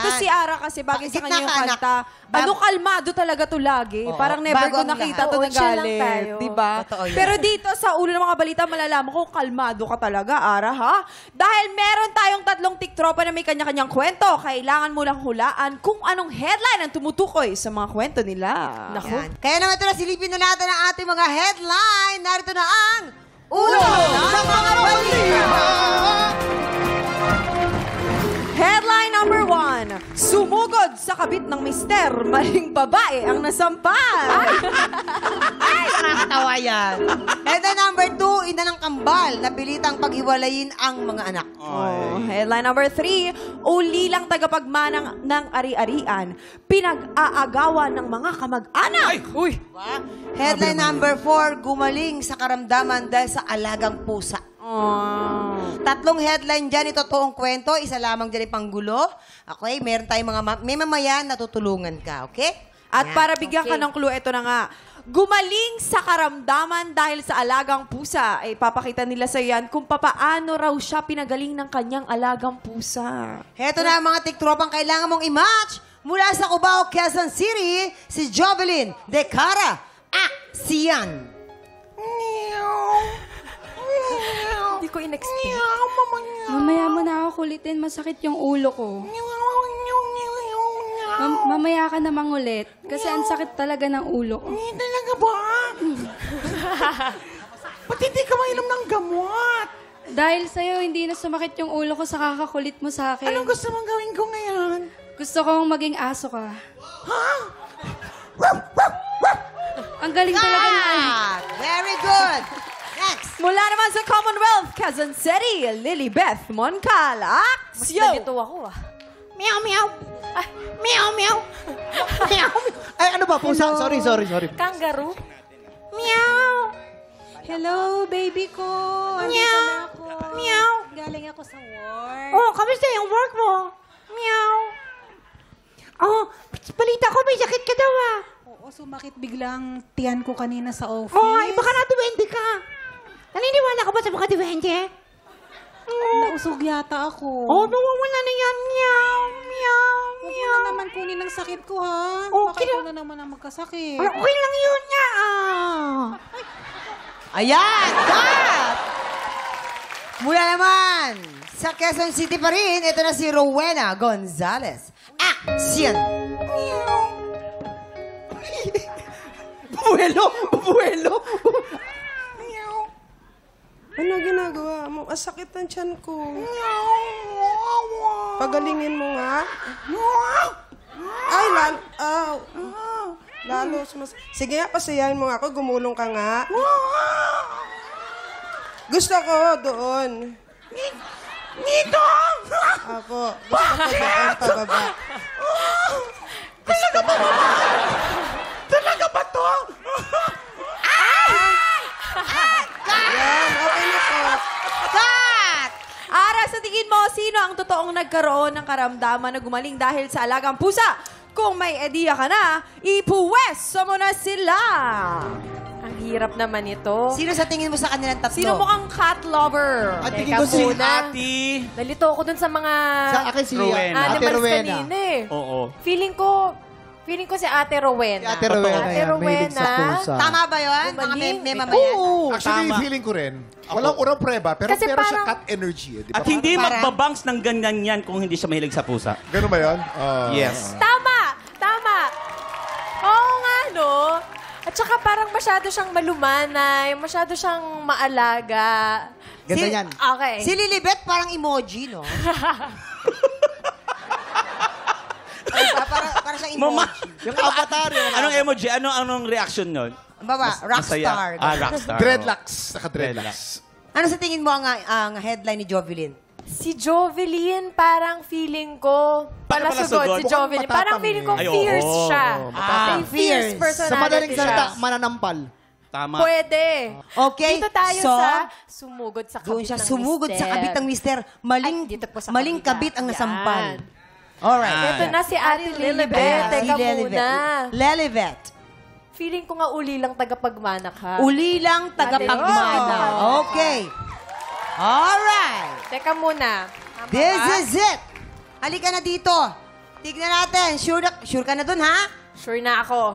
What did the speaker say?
Ito si Ara kasi bagay sa Gitna kanya yung ka, anak. kanta. Kalmado talaga to lagi. Oo, Parang never bago ko ang nakita lahat. to Oo, na chill lang galit. tayo. Diba? Totoo yan. Pero dito sa ulo ng mga balita, malalaman ko kalmado ka talaga, Ara, ha? Dahil meron tayong 3 tiktropa na may kanya-kanyang kwento. Kailangan mo lang hulaan kung anong headline ang tumutukoy sa mga kwento nila. Naku. Yan. Kaya naman ito na, silipin na natin ang ating mga headline. Narito na ang ulo ng mga balita. Headline number 1. Sumugod sa kabit ng mister. Maling babae ang nasampal. Ay, nakakatawa yan. Headline number 2, ina ng kambal. Napilitang paghiwalayin ang mga anak. Oh, headline number 3. Ulilang tagapagmanang ng ari-arian. Pinag-aagawan ng mga kamag-anak. Uy! Headline number 4, gumaling sa karamdaman dahil sa alagang pusa. Oh. 3 headline dyan, ito totoong kwento. Isa lamang dyan ay panggulo. Okay, meron tayong may mamayan na tutulungan ka, okay? At Yan. para bigyan ka ng clue, ito na nga. Gumaling sa karamdaman dahil sa alagang pusa. Ay papakita nila sa yan kung papaano raw siya pinagaling ng kanyang alagang pusa. Heto na ang mga tiktropang kailangan mong i-match. Mula sa Cubao, Quezon City, si Jovelyn De Cara. Aksiyan. Hindi ko in-expect. Mamaya mo na ako kulitin, masakit yung ulo ko. Mamaya ka namang ulit, kasi ang sakit talaga ng ulo ko. Talaga ba? Ba't hindi ka mainom ng gamot? Dahil sa'yo, hindi na sumakit yung ulo ko sa kakakulit mo sa akin. Anong gusto mong gawin ko ngayon? Gusto kong maging aso ka. Ha? Ang galing talaga ng Very good. Next. Mula naman sa Commonwealth, Quezon City, Lilibeth Moncal. Mas Aksyo! nalito ako Meow, meow. Meow, meow. Meow. Ay, ano ba? Pusa? Sorry. Kangaroo? Meow. Hello, baby ko. Andito Meow. na ako. Meow. Galing ako sa work. Oh, kamusta yung work mo? Meow. Oh, balita ko may sakit ka daw ah. Oo, sumakit biglang tiyan ko kanina sa office. Oh, ay baka natuwende ka. Naniniwala ka ba sa mga duwende? Nausog yata ako. Oh, nawawala na yan. Meow, meow, Huwag mo meow. na naman kunin ang sakit ko, ha? Oh, Baka kina- ikaw na naman ang magkasakit. Ay, okay lang yun nga ah. Ayan, cut! Mula naman sa Quezon City pa rin, ito na si Rowena Gonzalez. Action! Buwelo! Ano ginagawa mo? Ang sakit ng tiyan ko. Pagalingin mo nga. Ay, lalo Sige nga, pasayahin mo nga ako. Gumulong ka nga. Gusto ko doon. Dito! Ako. Gusto ko doon pababa. Talaga ba? Talaga ba to? Yan, okay na po. Cut! Ara, sa tingin mo, sino ang totoong nagkaroon ng karamdaman na gumaling dahil sa alagang pusa? Kung may idea ka na, ipuwesto mo na sila! Ang hirap naman ito. Sino sa tingin mo sa kanilang tatlo? Sino mukhang cat lover? At tingin Teka ko si muna. Ate. Nalito ako dun sa mga Sa akin si Rowena. Ate animals Rowena. kanina eh. Oo. Feeling ko si Ate Si Rowena. Ate Rowena Ate yan. Mahilig sa Rowena. pusa. Tama ba yun? Mga Gumaling, may di ba? mamayan? Oo. Actually, Tama. feeling ko rin. Walang urang preba, pero Kasi pero siya parang- cat energy. Eh, di ba? At hindi Parang- magbabangs ng ganyan yan kung hindi siya mahilig sa pusa. Ganun ba yun? Yes. Tama! Oo nga, no? At saka parang masyado siyang malumanay, masyado siyang maalaga. Ganda yan. Okay. Si Lilibet parang emoji, no? Ay, para siyang Mama, emoji. Yung avatar yun. anong emoji? Anong reaction nun? Baba, rockstar. Rockstar. Dreadlocks. Naka-dreadlocks. Ano sa tingin mo ang headline ni Jovelyn? Si Jovelyn, parang feeling ko, Paano pala palasugod si sugod? Jovelyn. Mukhang Parang feeling ko Ay, oo. fierce siya. May fierce fierce. Sa personality madaling siya. salita, mananampal. Tama. Pwede. Okay, Dito tayo so, sa sumugod sa kabit Doon siya ng sumugod mister. sa kabit ng mister. Maling, Ay, dito po sa maling kabila. kabit ang nasampal. Yan. Alright. Ito na si Ate Lilibet. Ayan, Teka si muna. Lelivet. Feeling ko nga uli lang tagapagmanak ha. Uli lang tagapagmana. Okay. Alright. Teka muna. Tama This ba? is it. Halika na dito. Tignan natin. Sure ka na dun, ha? Sure na ako.